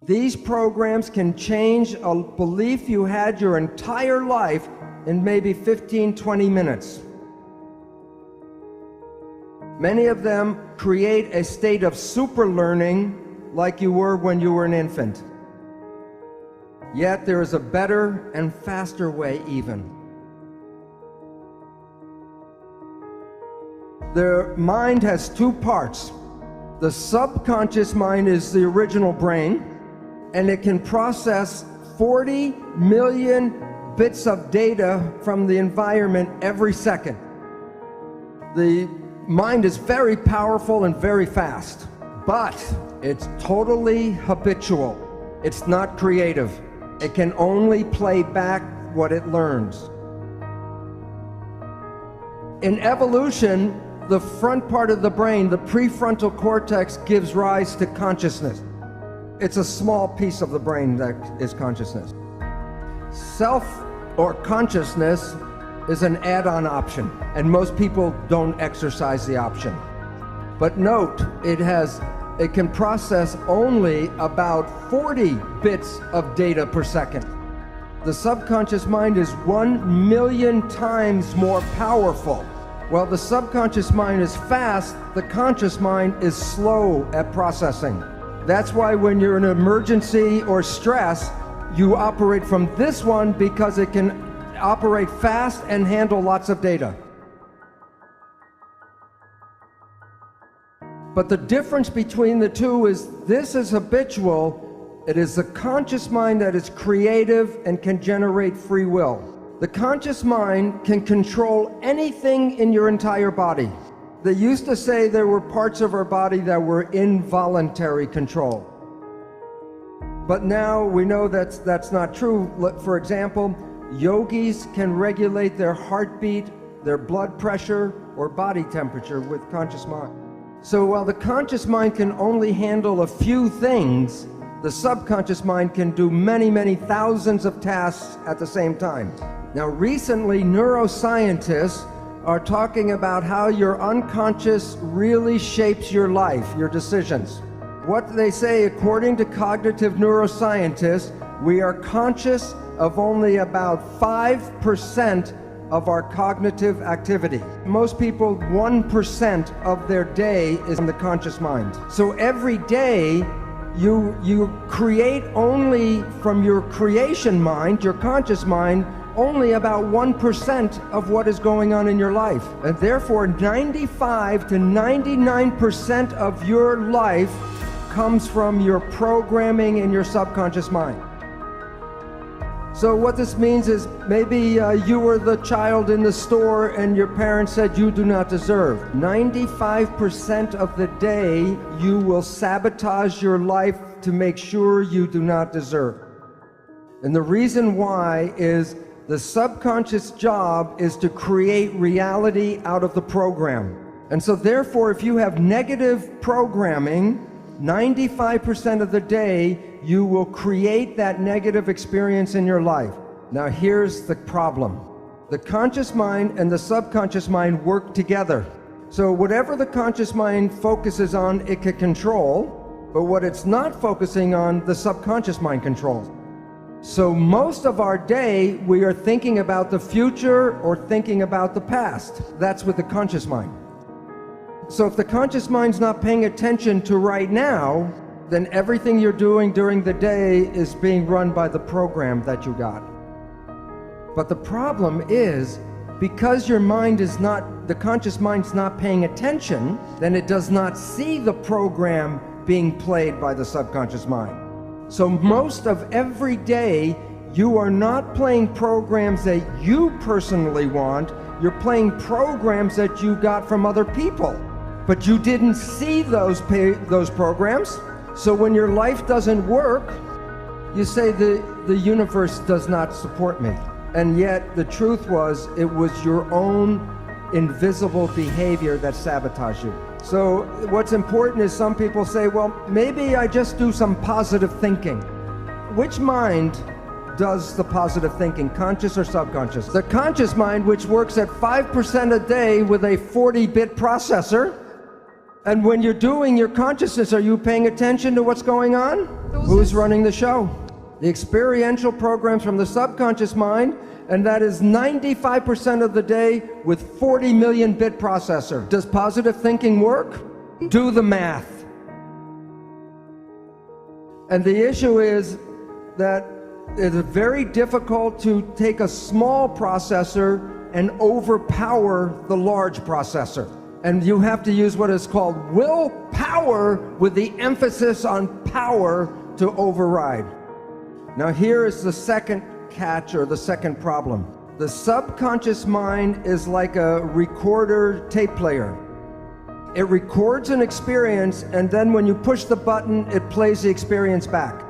These programs can change a belief you had your entire life in maybe 15, 20 minutes. Many of them create a state of super learning like you were when you were an infant. Yet there is a better and faster way even. The mind has two parts. The subconscious mind is the original brain, and it can process 40 million bits of data from the environment every second. The mind is very powerful and very fast, but it's totally habitual. It's not creative. It can only play back what it learns. In evolution, the front part of the brain, the prefrontal cortex, gives rise to consciousness. It's a small piece of the brain that is consciousness. Self or consciousness is an add-on option, and most people don't exercise the option. But note, it can process only about 40 bits of data per second. The subconscious mind is 1 million times more powerful. While the subconscious mind is fast, the conscious mind is slow at processing. That's why when you're in an emergency or stress, you operate from this one, because it can operate fast and handle lots of data. But the difference between the two is this is habitual. It is the conscious mind that is creative and can generate free will. The conscious mind can control anything in your entire body. They used to say there were parts of our body that were involuntary control. But now we know that's not true. For example, yogis can regulate their heartbeat, their blood pressure, or body temperature with conscious mind. So while the conscious mind can only handle a few things, the subconscious mind can do many, many thousands of tasks at the same time. Now, recently, neuroscientists are talking about how your unconscious really shapes your life, your decisions. What they say, according to cognitive neuroscientists, we are conscious of only about 5% of our cognitive activity. Most people, 1% of their day is in the conscious mind. So every day, you create only from your creation mind, your conscious mind, only about 1% of what is going on in your life. And therefore, 95 to 99% of your life comes from your programming in your subconscious mind. So what this means is maybe you were the child in the store and your parents said you do not deserve. 95% of the day you will sabotage your life to make sure you do not deserve. And the reason why is the subconscious job is to create reality out of the program. And so therefore, if you have negative programming, 95% of the day, you will create that negative experience in your life. Now here's the problem. The conscious mind and the subconscious mind work together. So whatever the conscious mind focuses on, it can control, but what it's not focusing on, the subconscious mind controls. So most of our day, we are thinking about the future or thinking about the past. That's with the conscious mind. So if the conscious mind's not paying attention to right now, then everything you're doing during the day is being run by the program that you got. But the problem is, because your mind is not, the conscious mind's not paying attention, then it does not see the program being played by the subconscious mind. So most of every day, you are not playing programs that you personally want, you're playing programs that you got from other people. But you didn't see those programs, so when your life doesn't work, you say the universe does not support me. And yet the truth was, it was your own invisible behavior that sabotaged you. So what's important is some people say, well, maybe I just do some positive thinking. Which mind does the positive thinking, conscious or subconscious? The conscious mind, which works at 5% a day with a 40-bit processor, And when you're doing your consciousness, are you paying attention to what's going on? Who's running the show? The experiential programs from the subconscious mind, and that is 95% of the day with 40 million bit processor. Does positive thinking work? Do the math. And the issue is that it is very difficult to take a small processor and overpower the large processor. And you have to use what is called willpower with the emphasis on power to override. Now here is the second catch, or the second problem. The subconscious mind is like a recorder tape player. It records an experience, and then when you push the button, it plays the experience back.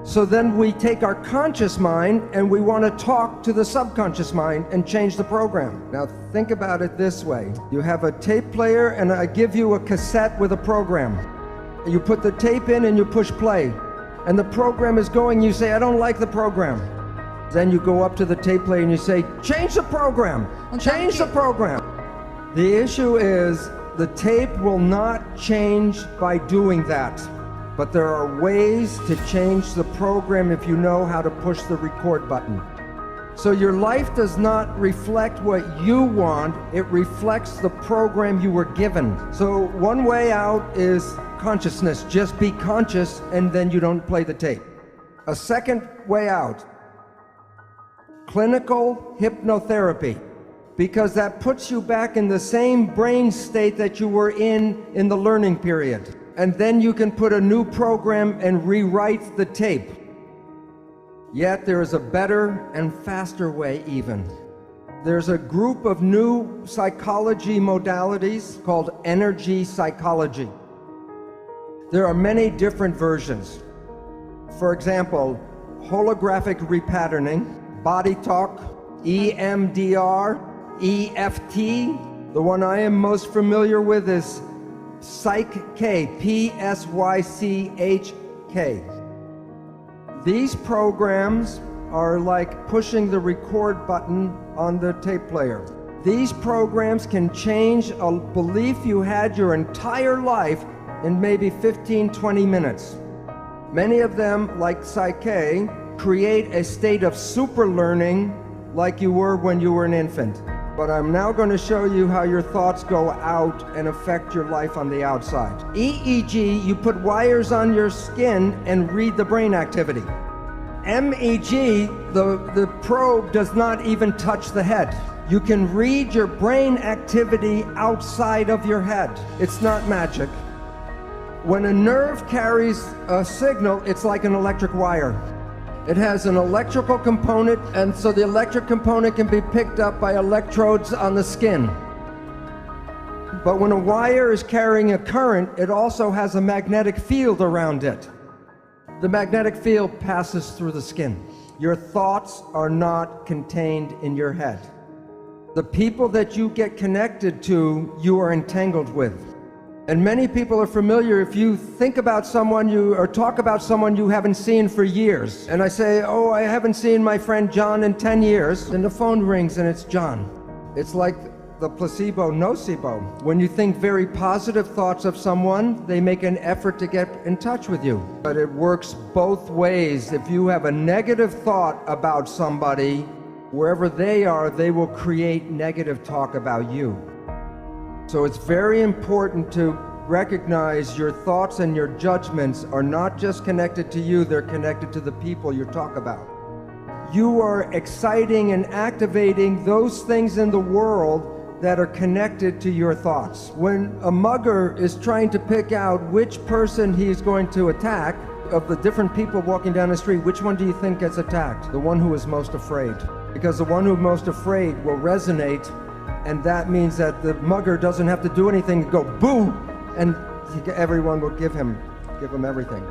So then we take our conscious mind and we want to talk to the subconscious mind and change the program. Now think about it this way. You have a tape player and I give you a cassette with a program. You put the tape in and you push play. And the program is going, you say, I don't like the program. Then you go up to the tape player and you say, change the program, change the program. The issue is the tape will not change by doing that. But there are ways to change the program if you know how to push the record button. So your life does not reflect what you want, it reflects the program you were given. So one way out is consciousness. Just be conscious and then you don't play the tape. A second way out, clinical hypnotherapy, because that puts you back in the same brain state that you were in the learning period. And then you can put a new program and rewrite the tape. Yet there is a better and faster way even. There's a group of new psychology modalities called energy psychology. There are many different versions. For example, holographic repatterning, body talk, EMDR, EFT. The one I am most familiar with is Psych-K, P-S-Y-C-H-K. These programs are like pushing the record button on the tape player. These programs can change a belief you had your entire life in maybe 15-20 minutes. Many of them, like Psych-K, create a state of super learning like you were when you were an infant. But I'm now going to show you how your thoughts go out and affect your life on the outside. EEG, you put wires on your skin and read the brain activity. MEG, the probe does not even touch the head. You can read your brain activity outside of your head. It's not magic. When a nerve carries a signal, it's like an electric wire. It has an electrical component, and so the electric component can be picked up by electrodes on the skin. But when a wire is carrying a current, it also has a magnetic field around it. The magnetic field passes through the skin. Your thoughts are not contained in your head. The people that you get connected to, you are entangled with. And many people are familiar, if you think about someone or talk about someone you haven't seen for years, and I say, oh, I haven't seen my friend John in 10 years, and the phone rings and it's John. It's like the placebo nocebo. When you think very positive thoughts of someone, they make an effort to get in touch with you. But it works both ways. If you have a negative thought about somebody, wherever they are, they will create negative talk about you. So it's very important to recognize your thoughts and your judgments are not just connected to you, they're connected to the people you talk about. You are exciting and activating those things in the world that are connected to your thoughts. When a mugger is trying to pick out which person he's going to attack, of the different people walking down the street, which one do you think gets attacked? The one who is most afraid. Because the one who is most afraid will resonate, and that means that the mugger doesn't have to do anything to go boo, and everyone will give him everything.